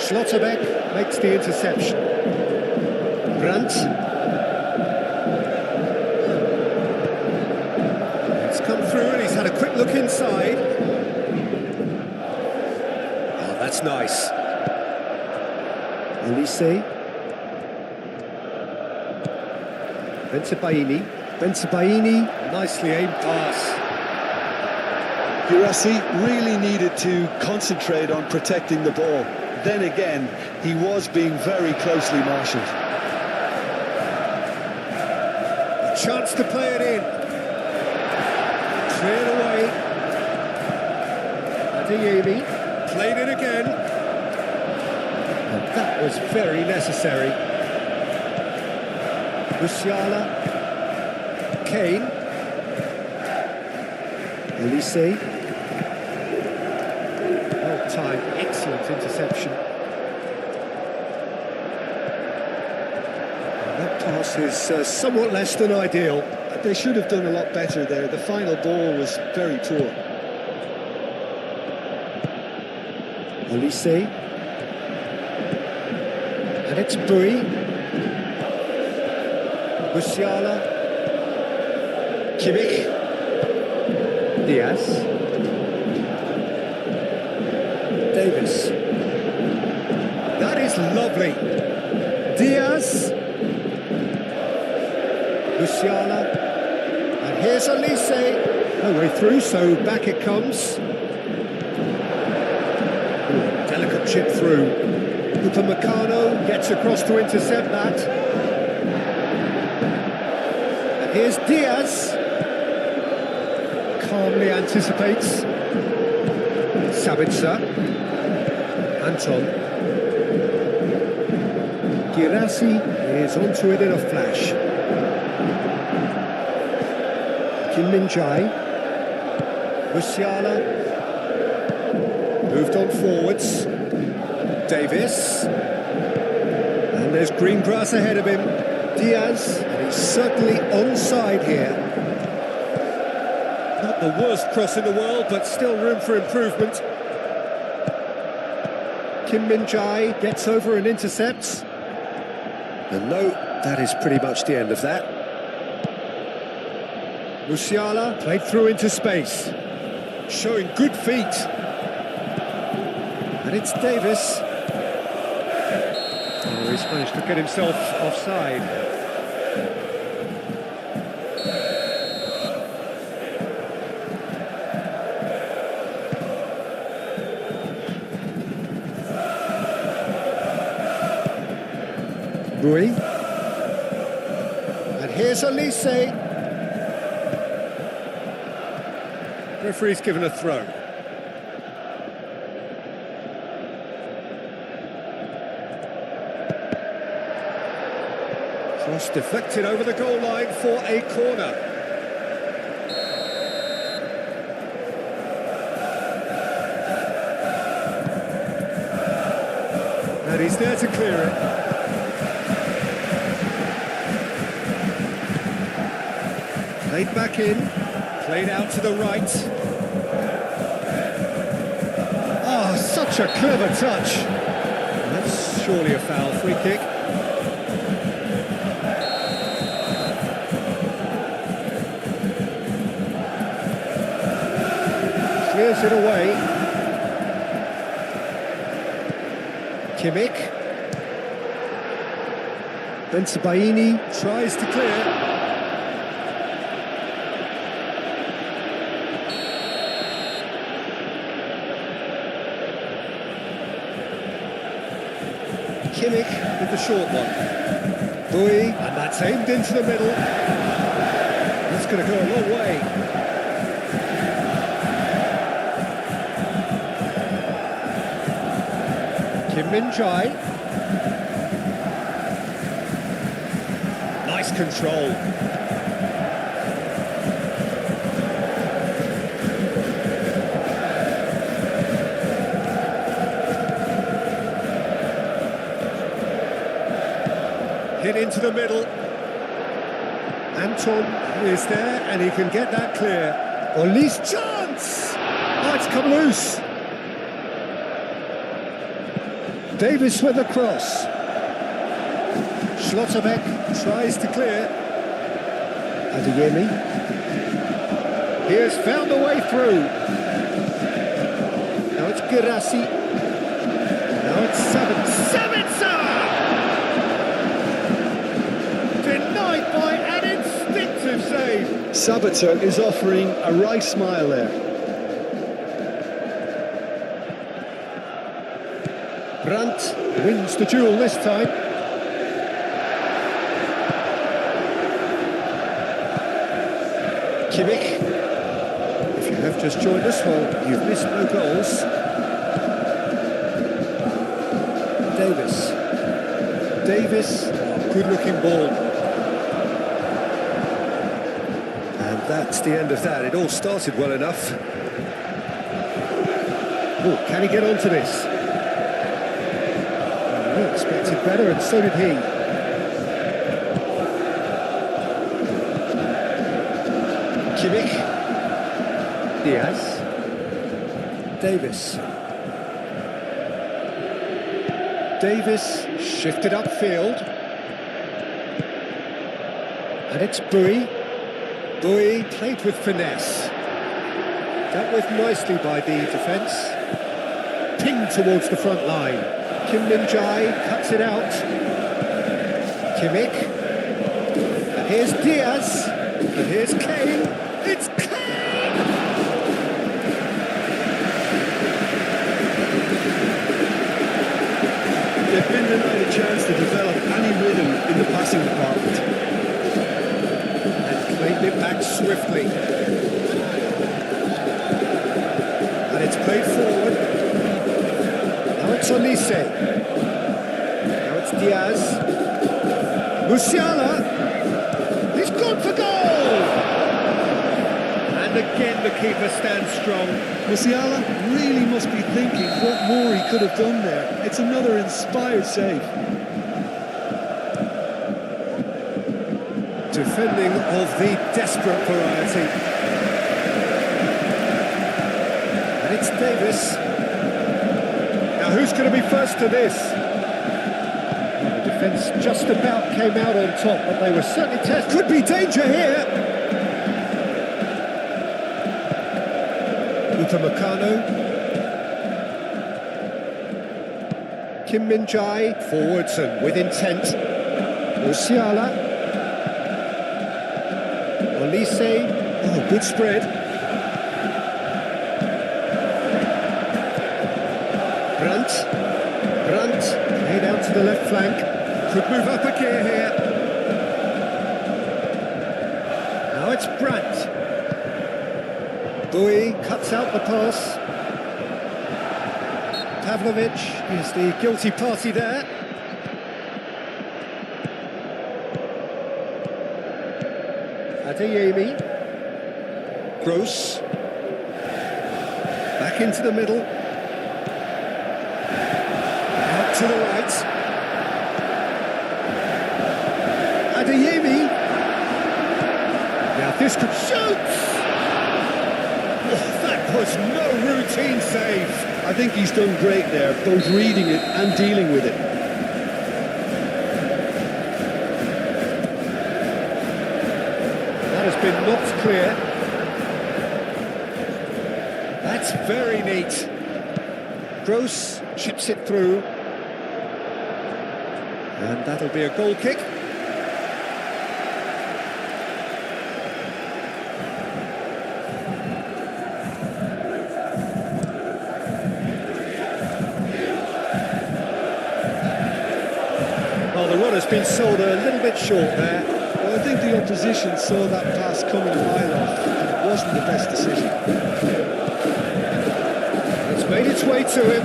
Schlotterbeck makes the interception. Brandt. It's come through and he's had a quick look inside. Oh, that's nice. Elise. Bensebaini, nicely aimed pass. Girassi really needed to concentrate on protecting the ball. Then again, he was being very closely marshalled. A chance to play it in. Cleared away. Adeyemi played it again. And that was very necessary. Musiala. Kane. Elise. Well timed, excellent interception. And that pass is somewhat less than ideal. They should have done a lot better there. The final ball was very poor. Elise. And it's Bui. Musiala. Kimmich. Diaz. Davis. That is lovely. Diaz. Musiala. And here's Elise. No way through, so back it comes. Ooh, delicate chip through. Upamecano gets across to intercept that. And here's Diaz. Calmly anticipates. Sabitzer. Anton. Girassi is onto it in a flash. Kim Min-jae. Musiala. Moved on forwards. Davis. And there's green grass ahead of him. Diaz. And he's certainly onside here. Not the worst cross in the world, but still room for improvement. Kim Min-jae gets over and intercepts. And no, that is pretty much the end of that. Musiala played through into space, showing good feet. And it's Davis. Oh, he's managed to get himself offside. Bui. And here's Elise. Referee's given a throw. Cross deflected over the goal line for a corner. And he's there to clear it. Played back in, played out to the right. Oh, such a clever touch. That's surely a foul, free kick. Clears it away. Kimmich. Bensebaini tries to clear. Kimmich with the short one. Bui, and that's aimed into the middle. That's going to go a long way. Kim Min-jae. Nice control. Hit into the middle. Anton is there, and he can get that clear. Oli's chance! Oh, it's come loose. Davis with the cross. Schlotterbeck tries to clear. Adeyemi. He has found a way through. Now it's Girassi. Now it's Sabitzer! Denied by an instinctive save. Sabitzer is offering a right smile there. Brandt wins the duel this time. Kimmich. If you have just joined us, well, you've missed no goals. Davis, good-looking ball. And that's the end of that. It all started well enough. Oh, can he get onto this? Well, he expected better, and so did he. Kimmich. Diaz. Davis shifted upfield. And it's Bui. Bui played with finesse. Dealt with nicely by the defence. Pinged towards the front line. Kim Min-jae cuts it out. Kimmich. And here's Diaz. And here's Kane. It's Kane! They've been denied a chance to develop any rhythm in the passing department. And claimed it back swiftly. And it's played forward. Now it's Olise. Now it's Diaz. Musiala. He's gone for goal! And again the keeper stands strong. Musiala really must be thinking what more he could have done there. It's another inspired save. Defending of the desperate variety. And it's Davis. Now who's going to be first to this? Well, the defence just about came out on top, but they were certainly tested. Could be danger here. Upamecano. Kim Min-jae forwards and with intent. Musiala. Olise. Oh, good spread. Brandt played out to the left flank. Could move up a gear here. Now it's Brandt. Bui cuts out the pass. Pavlovic is the guilty party there. Adeyemi. Gross. Back into the middle. Out to the right. Adeyemi. Now this could shoot! That was no routine save. I think he's done great there, both reading it and dealing with it. That has been knocked clear. That's very neat. Gross chips it through. And that'll be a goal kick. The run has been sold a little bit short there. Well, I think the opposition saw that pass coming a mile off, and it wasn't the best decision. It's made its way to him.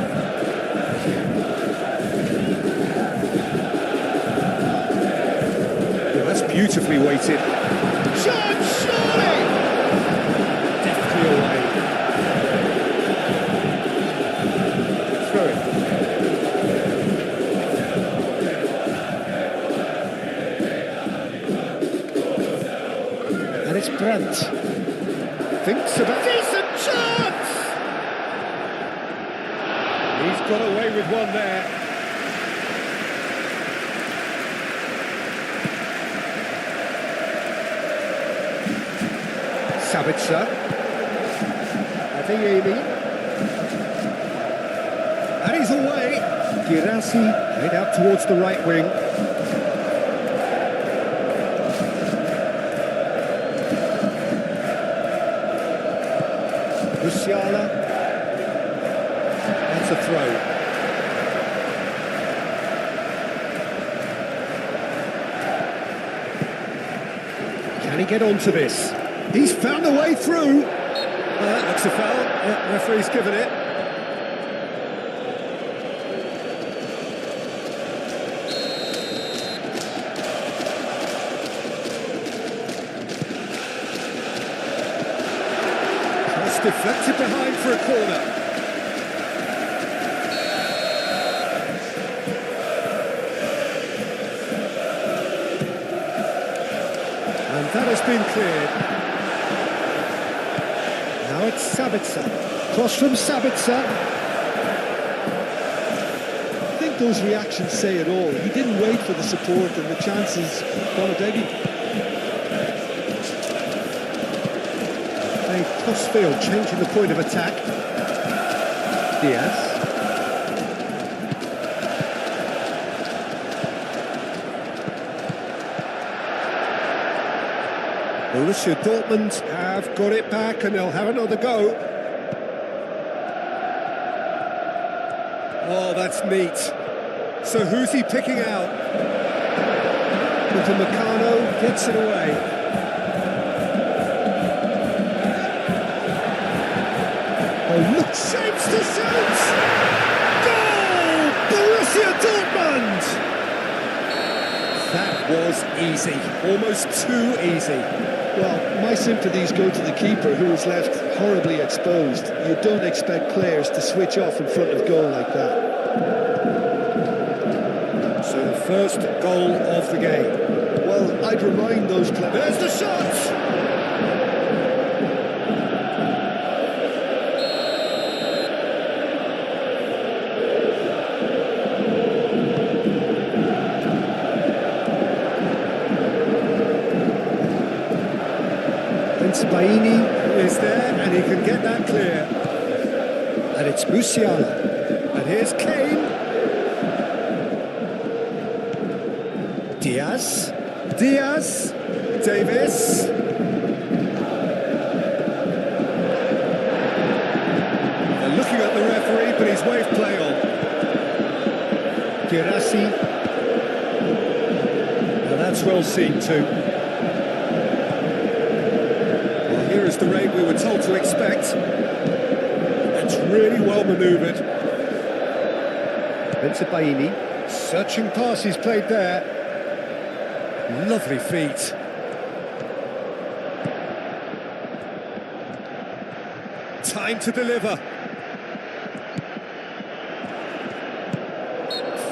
Oh, that's beautifully weighted. Shot, surely! Deftly away. Throw it. It's Brandt. Thinks about decent chance! He's got away with one there. Sabitzer. Adeyemi. And he's away. Girassi made out towards the right wing. Musiala. That's a throw. Can he get onto this? He's found a way through. Looks a foul. Yeah, referee's given it. Just deflected behind for a corner. And that has been cleared. Now it's Sabitzer. Cross from Sabitzer. I think those reactions say it all. He didn't wait for the support and the chances gone a begging. A cross-field changing the point of attack. Diaz. Borussia Dortmund have got it back and they'll have another go. Oh, that's neat. So who's he picking out? Upamecano gets it away. Oh, look, shapes to shoot! Goal! Borussia Dortmund! That was easy, almost too easy. Well, my sympathies go to the keeper, who was left horribly exposed. You don't expect players to switch off in front of goal like that. So the first goal of the game. Well, I'd remind those players... There's the shot! Baini is there and he can get that clear. And it's Musiala. And here's Kane. Diaz. Diaz. Davis. They're looking at the referee, but he's waved play on. Girassi. Now that's well seen too. Here is the rate we were told to expect. That's really well manoeuvred. Baini, searching pass he's played there. Lovely feet. Time to deliver.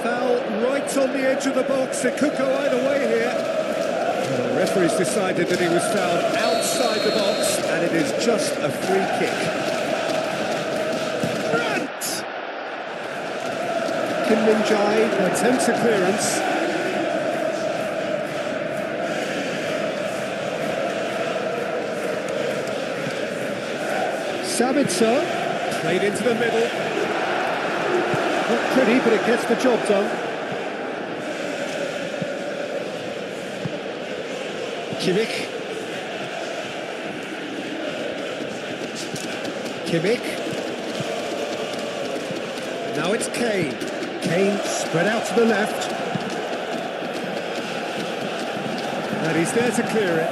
Foul right on the edge of the box. It could go either way here. The referee's decided that he was fouled outside the box, and it is just a free kick. Grant! Kim Min-jae attempts a clearance. Sabitzer, played into the middle. Not pretty, but it gets the job done. Kimmich. Now it's Kane. Kane spread out to the left. And he's there to clear it.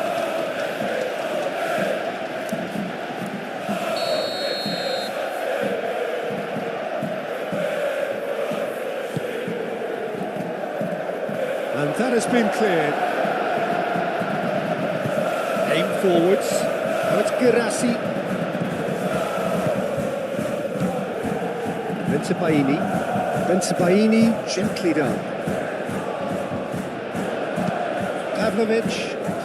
And that has been cleared. Aim forwards. Now it's Girassi. Baini, gently done. Pavlovic,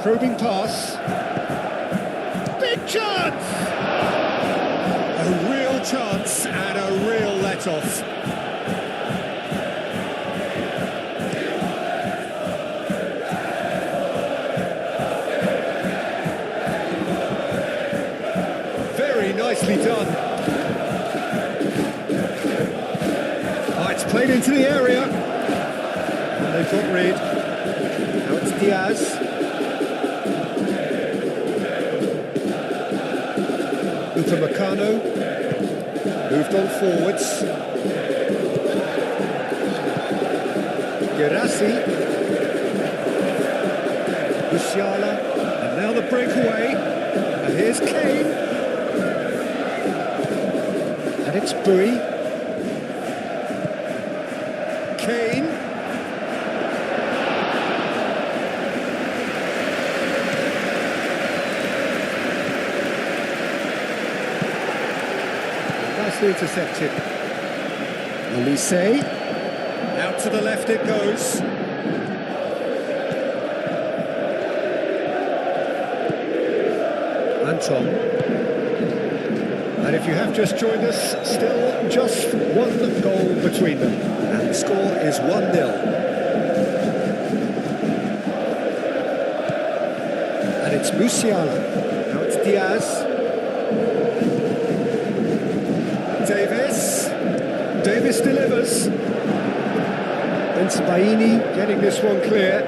probing pass. Big chance! A real chance and a real let-off. played into the area. And they've got rid. Now it's Diaz. Upamecano. Moved on forwards. Gerassi. Musiala. And now the breakaway. And here's Kane. And it's Bui. Kane. Nicely intercepted. Olise. Out to the left it goes. Anton. And if you have just joined us, still just one goal between them. And the score is 1-0. And it's Musiala. Now it's Diaz. Davis delivers. It's Baini getting this one clear.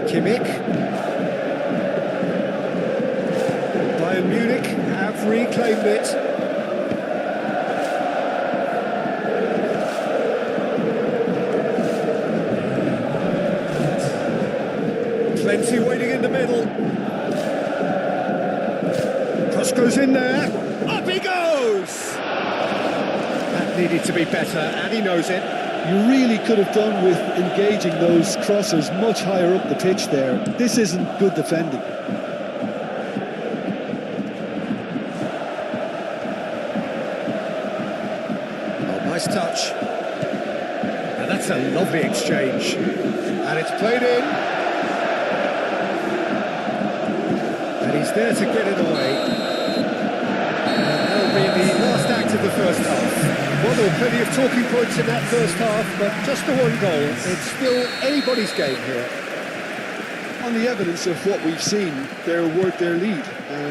Kimmich. Bayern Munich have reclaimed it. Plenty waiting in the middle. Cross goes in there. Up he goes! That needed to be better, and he knows it. You really could have done with engaging those crossers much higher up the pitch there. This isn't good defending. Oh, nice touch. And that's a lovely exchange. And it's played in. And he's there to get it away. And that'll be the last act of the first half. Well, there were plenty of talking points in that first half, but just the one goal. It's still anybody's game here. On the evidence of what we've seen, they're worth their lead.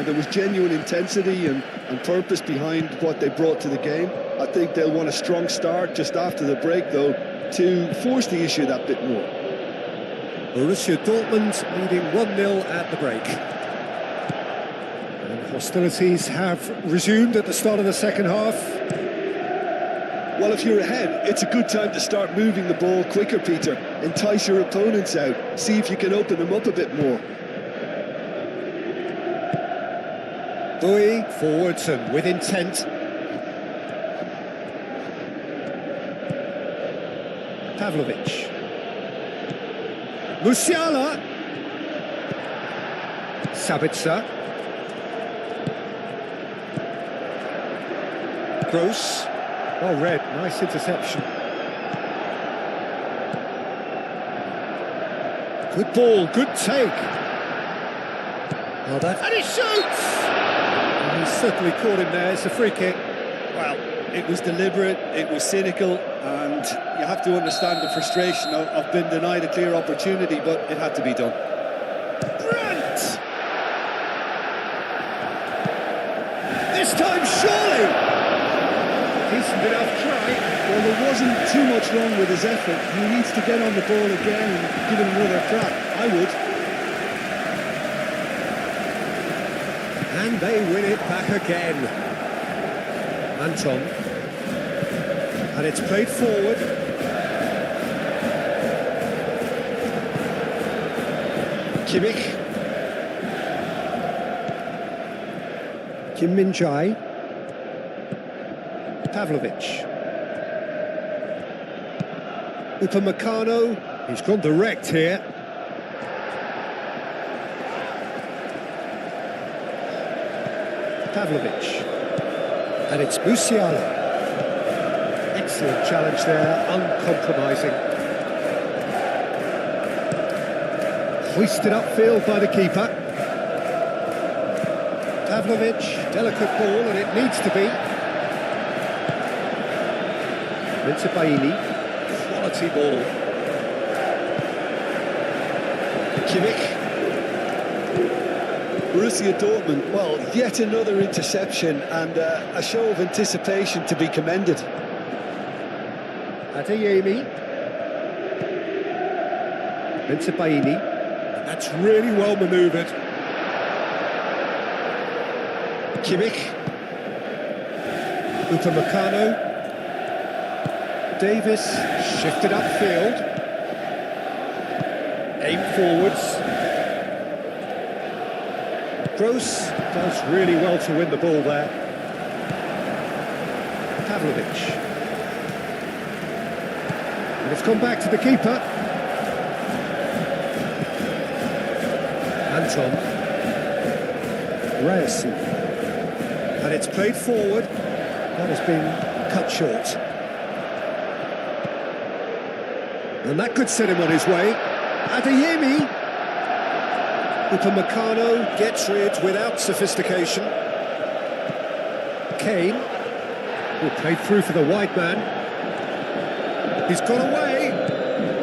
There was genuine intensity and purpose behind what they brought to the game. I think they'll want a strong start just after the break, though, to force the issue that bit more. Borussia Dortmund leading 1-0 at the break. And hostilities have resumed at the start of the second half. Well, if you're ahead, it's a good time to start moving the ball quicker, Peter. Entice your opponents out. See if you can open them up a bit more. Bui forwards and with intent. Pavlovic. Musiala. Sabitzer. Gross. Well read, nice interception. Good ball, good take. And he shoots! And he's certainly caught him there, it's a free kick. Well, it was deliberate, it was cynical, and you have to understand the frustration of being denied a clear opportunity, but it had to be done. Brandt! This time, surely! Decent enough try. Well, there wasn't too much wrong with his effort. He needs to get on the ball again and give it another crack. I would. And they win it back again. Anton. And it's played forward. Kimmich. Kim Min-jae. Pavlovic. Upamecano. He's gone direct here. Pavlovic. And it's Musiala. Excellent challenge there, uncompromising. Hoisted upfield by the keeper. Pavlovic, delicate ball, and it needs to be. Into Baini, quality ball. Kimmich. Borussia Dortmund, well, yet another interception and a show of anticipation to be commended. Adeyemi. Bensebaini. That's really well manoeuvred. Kimmich. Upamecano. Davis shifted upfield. Aim forwards. Gross does really well to win the ball there. Pavlovic. And it's gone back to the keeper. Anton. Ryerson. And it's played forward. That has been cut short. And that could set him on his way. Adeyemi. Upamecano gets rid without sophistication. Kane. Who played through for the wide man. He's gone away.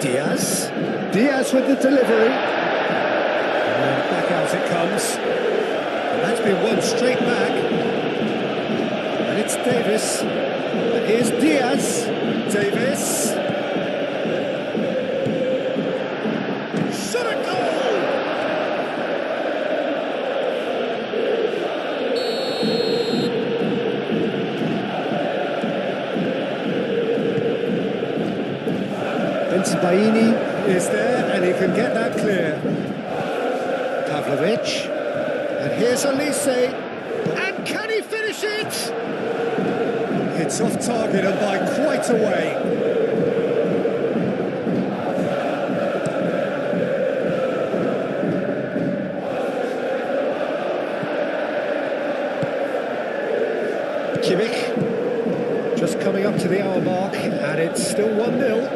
Diaz. Diaz with the delivery. And back out it comes. And that's been won straight back. And it's Davis. And here's Diaz. Davis. Shot a goal! Bensebaini is there and he can get that clear. Pavlovic. And here's Elise. And can he finish it? It's off target and by quite a way. Kimmich. Just coming up to the hour mark and it's still 1-0.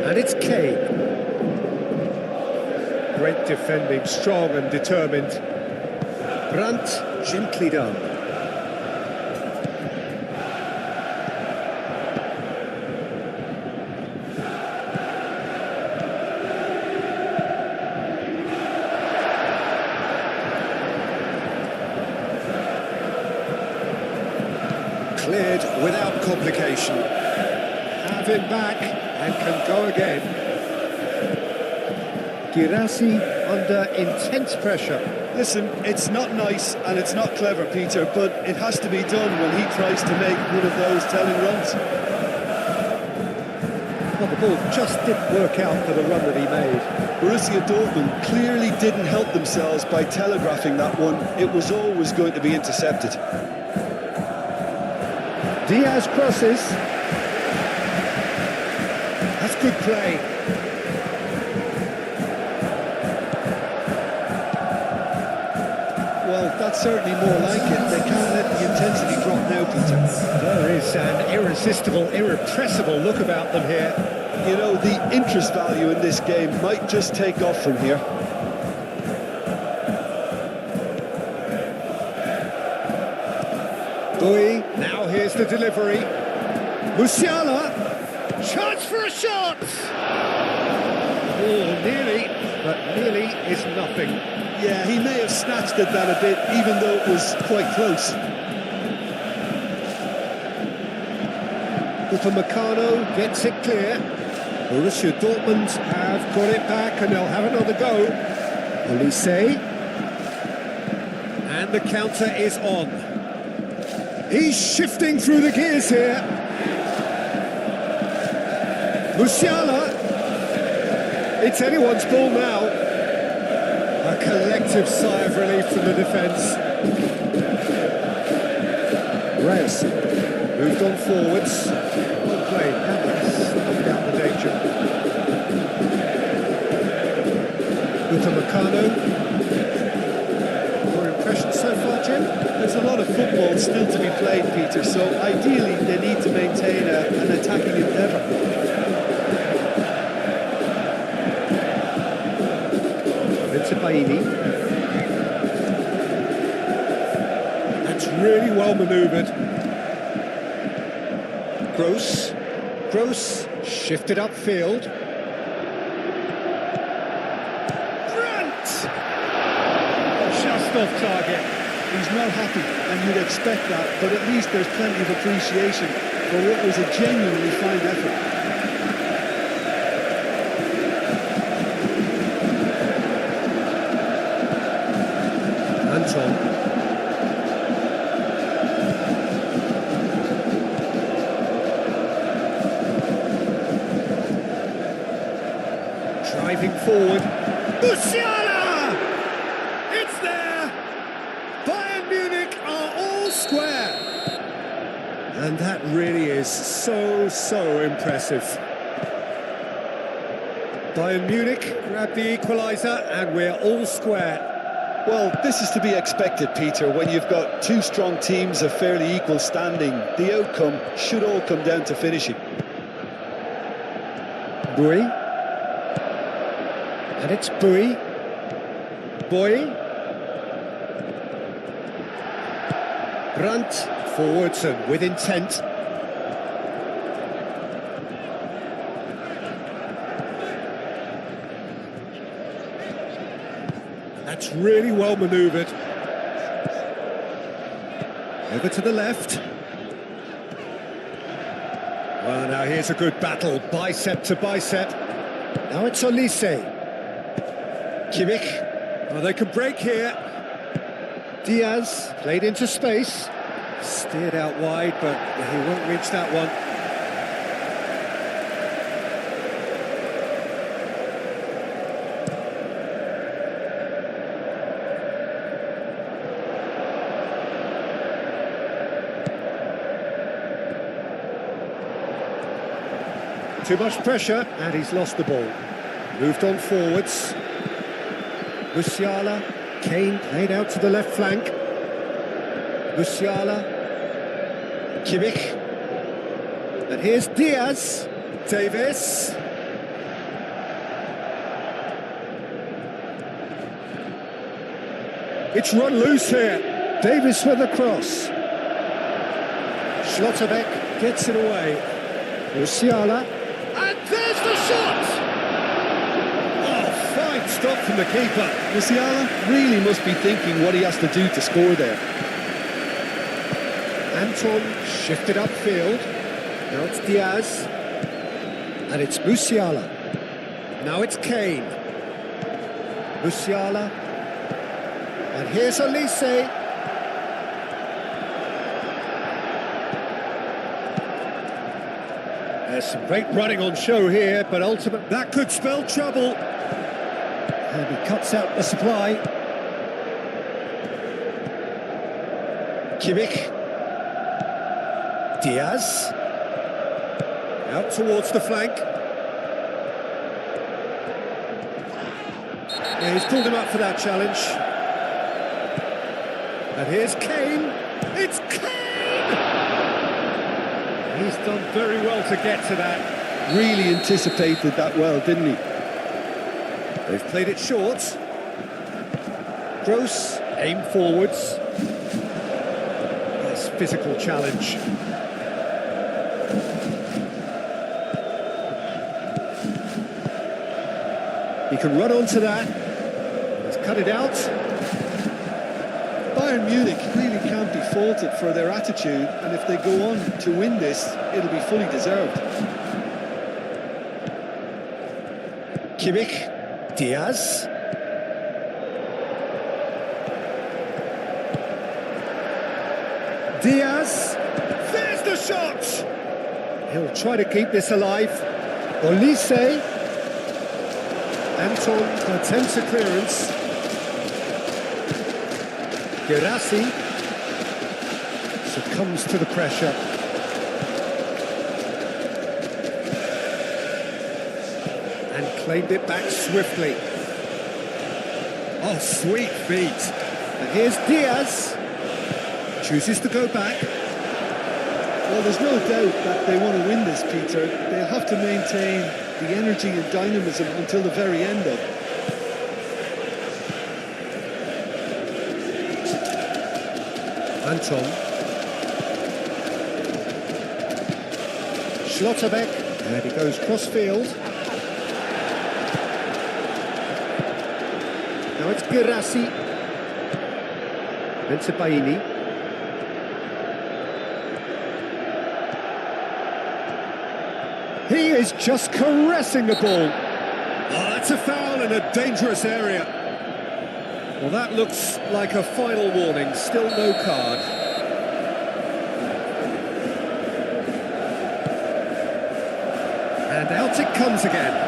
And it's Kane. Great defending, strong and determined. Brandt, gently done. Cleared without complication. Have him back. And can go again. Girassi under intense pressure. Listen, it's not nice and it's not clever, Peter, but it has to be done when he tries to make one of those telling runs. Well, the ball just didn't work out for the run that he made. Borussia Dortmund clearly didn't help themselves by telegraphing that one. It was always going to be intercepted. Diaz crosses. That's good play. Well, that's certainly more like it. They can't let the intensity drop now, Peter. There is an irresistible, irrepressible look about them here. You know, the interest value in this game might just take off from here. Bui, now here's the delivery. Musiala. Chance for a shot! Oh, nearly, but nearly is nothing. Yeah, he may have snatched at that a bit, even though it was quite close. Upamecano gets it clear. Borussia Dortmund have got it back and they'll have another go. Elise. And the counter is on. He's shifting through the gears here. Musiala. It's anyone's ball now. A collective sigh of relief from the defence. Reyes moved on forwards. Well played. Snuffed out the danger. Upamecano. Your impressions so far, Jim? There's a lot of football still to be played, Peter, so ideally they need to maintain an attacking endeavour. That's really well manoeuvred. Gross. Gross shifted upfield. Grant! Just off target. He's not happy, and you'd expect that, but at least there's plenty of appreciation for what was a genuinely fine effort. Anton. Driving forward. Musiala! It's there! Bayern Munich are all square. And that really is so impressive. Bayern Munich grab the equaliser and we're all square. Well, this is to be expected, Peter. When you've got two strong teams of fairly equal standing, the outcome should all come down to finishing. Bui. And it's Bui. Bui. Brandt forwards and with intent. That's really well manoeuvred. Over to the left. Well, now here's a good battle, bicep to bicep. Now it's Olise. Kimmich. Oh, they can break here. Diaz played into space. Steered out wide, but he won't reach that one. Too much pressure, and he's lost the ball. Moved on forwards. Musiala. Kane played out to the left flank. Musiala. Kimmich. And here's Diaz. Davis. It's run loose here. Davis with a cross. Schlotterbeck gets it away. Musiala. And there's the shot! Oh, fine stop from the keeper. Musiala really must be thinking what he has to do to score there. Anton shifted upfield. Now it's Diaz. And it's Musiala. Now it's Kane. Musiala. And here's Olise. There's some great running on show here, but ultimately that could spell trouble. And he cuts out the supply. Kimmich. Diaz. Out towards the flank. Yeah, he's pulled him up for that challenge. And here's Kane. It's Kane! He's done very well to get to that. Really anticipated that well, didn't he? They've played it short. Gross, aim forwards. Nice physical challenge. He can run onto that. He's cut it out. Bayern Munich really can't be faulted for their attitude, and if they go on to win this, it'll be fully deserved. Kimmich, Diaz. Diaz, there's the shot! He'll try to keep this alive. Olise. Anton attempts a clearance. Gerassi succumbs to the pressure. And claimed it back swiftly. Oh, sweet feet. And here's Diaz. Chooses to go back. Well, there's no doubt that they want to win this, Peter. They'll have to maintain the energy and dynamism until the very end of it. Anton. Schlotterbeck, and he goes cross-field. Now it's Girassi. Baini. He is just caressing the ball. Oh, that's a foul in a dangerous area. Well, that looks like a final warning. Still no card. And out it comes again.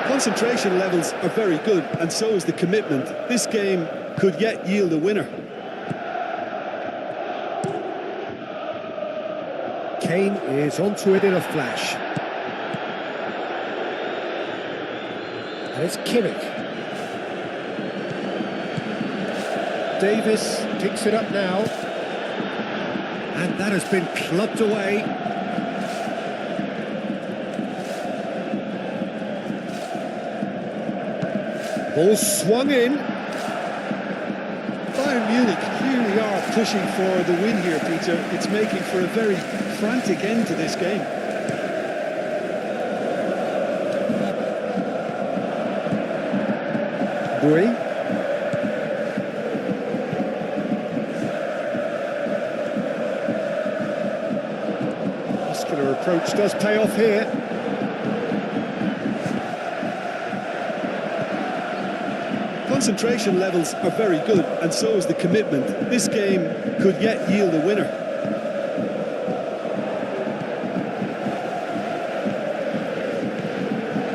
Concentration levels are very good, and so is the commitment. This game could yet yield a winner. Kane is onto it in a flash. And it's Kimmich. Davis picks it up now. And that has been clubbed away. Ball swung in. Bayern Munich really are pushing for the win here, Peter. It's making for a very frantic end to this game. Bui. Muscular approach does pay off here. Concentration levels are very good, and so is the commitment. This game could yet yield a winner.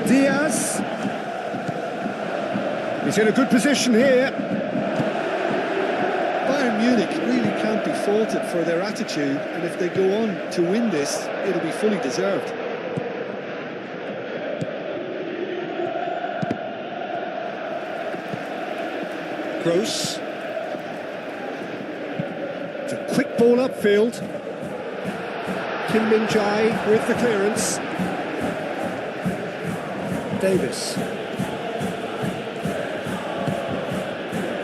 Diaz. He's in a good position here. Bayern Munich really can't be faulted for their attitude, and if they go on to win this, it'll be fully deserved. Gross. It's a quick ball upfield. Kim Min-jae with the clearance. Davis.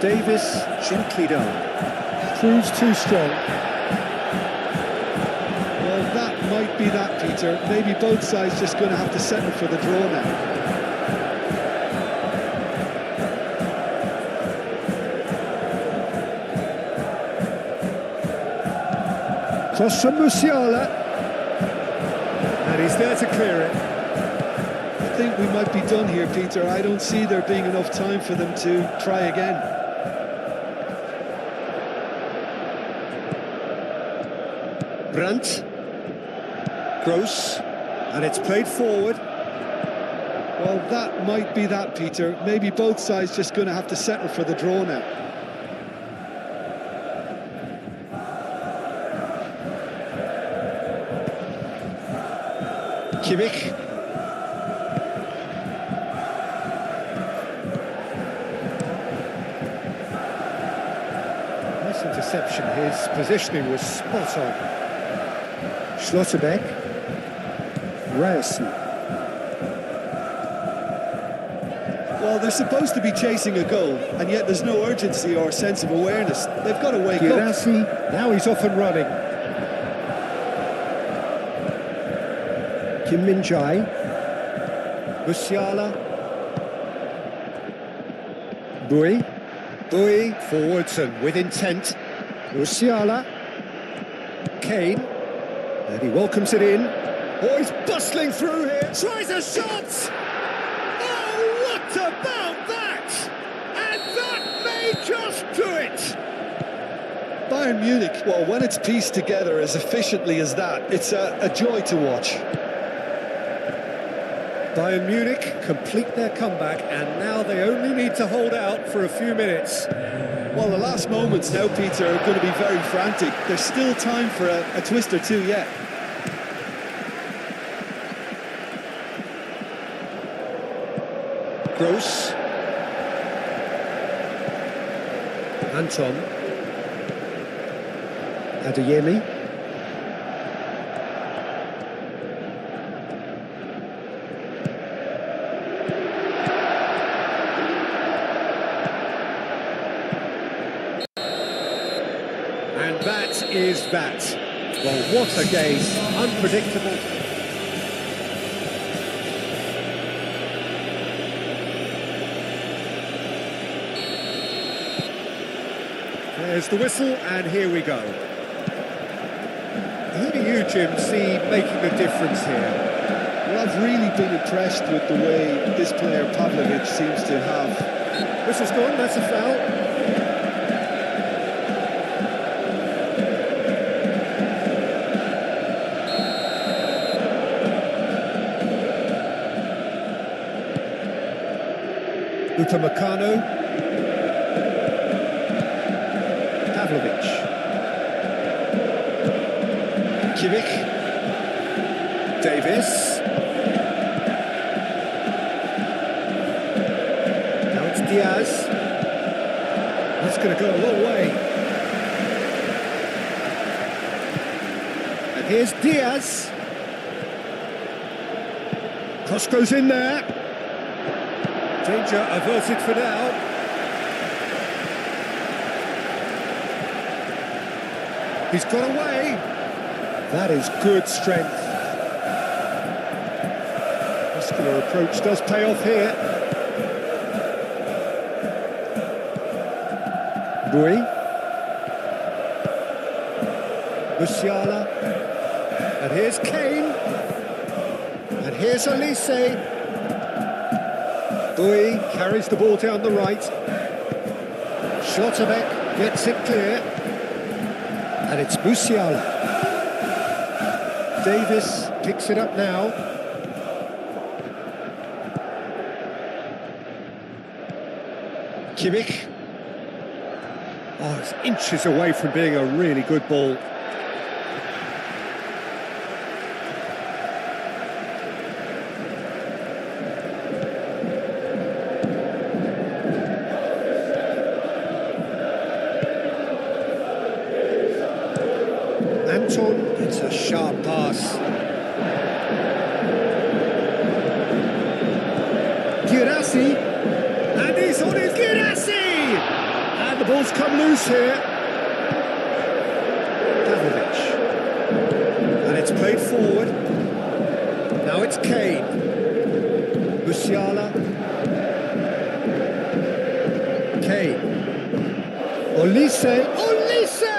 Davis gently done. Proves too strong. Well, that might be that, Peter. Maybe both sides just going to have to settle for the draw now. Cross from Musiala. And he's there to clear it. I think we might be done here, Peter. I don't see there being enough time for them to try again. Brandt. Gross. And it's played forward. Well, that might be that, Peter. Maybe both sides just going to have to settle for the draw now. Kimmich. Nice interception. His positioning was spot on. Schlotterbeck. Ryerson. Well, they're supposed to be chasing a goal, and yet there's no urgency or sense of awareness. They've got to wake Girassi. up. Now he's off and running. Kim Min-jae. Musiala. Bui. Bui forwards and with intent. Musiala. Kane. And he welcomes it in. Oh, he's bustling through here. Tries a shot. Oh, what about that? And that may just do it. Bayern Munich, well, when it's pieced together as efficiently as that, it's a joy to watch. Bayern Munich complete their comeback, and now they only need to hold out for a few minutes. Well, the last moments now, Peter, are going to be very frantic. There's still time for a twist or two yet. Gross. Anton. Adeyemi. is that? Well, what a game. Unpredictable. There's the whistle, and here we go. Who do you, Jim, see making a difference here? Well, I've really been impressed with the way this player, Pavlovic, seems to have. Whistle's gone, that's a foul. Upamecano. Pavlovic. Kimmich. Davis. Now it's Diaz. That's going to go a long way. And here's Diaz. Cross goes in there. Danger averted for now. He's got away. That is good strength. Muscular approach does pay off here. Bui. Musiala. And here's Kane. And here's Olise. Bui carries the ball down the right. Schlotterbeck gets it clear. And it's Musiala. Davis picks it up now. Kimmich. Oh, it's inches away from being a really good ball. Anton, it's a sharp pass. Girassi, and he's on it, Girassi! And the ball's come loose here. Pavlovic. And it's played forward. Now it's Kane. Musiala. Kane. Olise. Olise!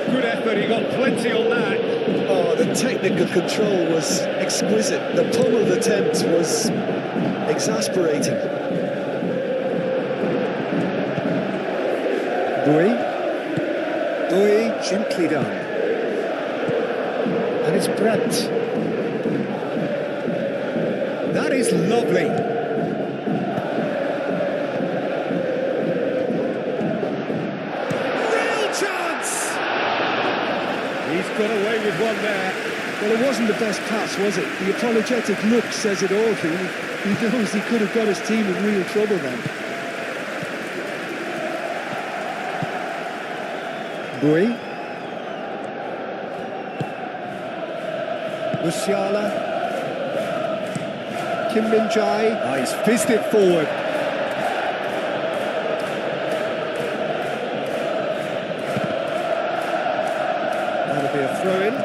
Good effort, he got plenty on that. Oh, the technical control was exquisite. The pummeled attempt was exasperating. Bui. Bui, gently done. And it's Brandt. That is lovely. He's got away with one there. Well, it wasn't the best pass, was it? The apologetic look says it all. He knows he could have got his team in real trouble then. Bui. Musiala. Kim Min-jae. Oh, he's fizzed it forward. That'll be a throw-in.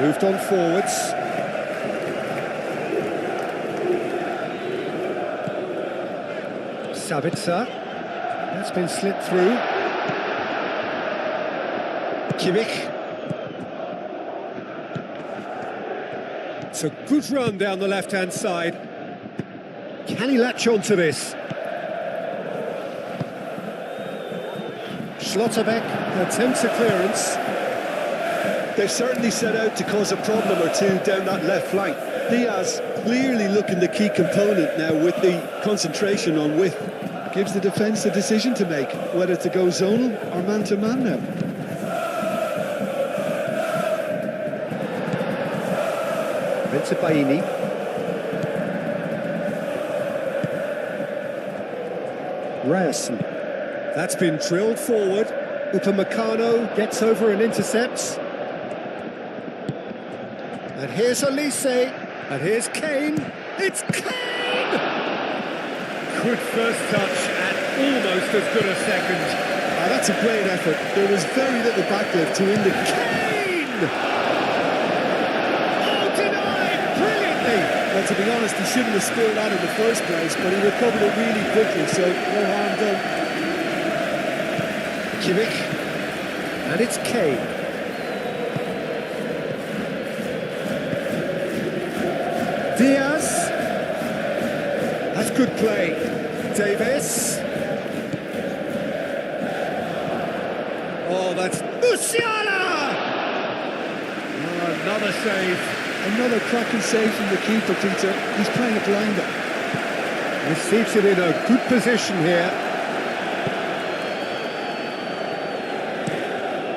Moved on forwards. Sabitzer. That's been slipped through. Kimmich. It's a good run down the left-hand side. Can he latch on to this? Schlotterbeck attempts a clearance. They've certainly set out to cause a problem or two down that left flank. Diaz clearly looking the key component now with the concentration on width. Gives the defence a decision to make, whether to go zonal or man-to-man now. Baini. Ryerson. That's been drilled forward. Upamecano gets over and intercepts. And here's Olise. And here's Kane. It's Kane! Good first touch and almost as good a second. That's a great effort. There was very little backlift to indicate. Kane! Oh, denied brilliantly! Well, to be honest, he shouldn't have spilled that in the first place, but he recovered it really quickly, so no harm done. Kimmich. And it's Kane. Diaz. That's good play. Davis. Oh, that's Musiala! Oh, another save. Another cracking save from the keeper, Peter. He's playing a blinder. Receives it in a good position here.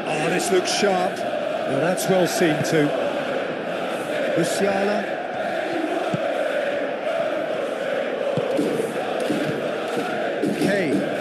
Oh, this looks sharp. Now that's well seen too. Musiala.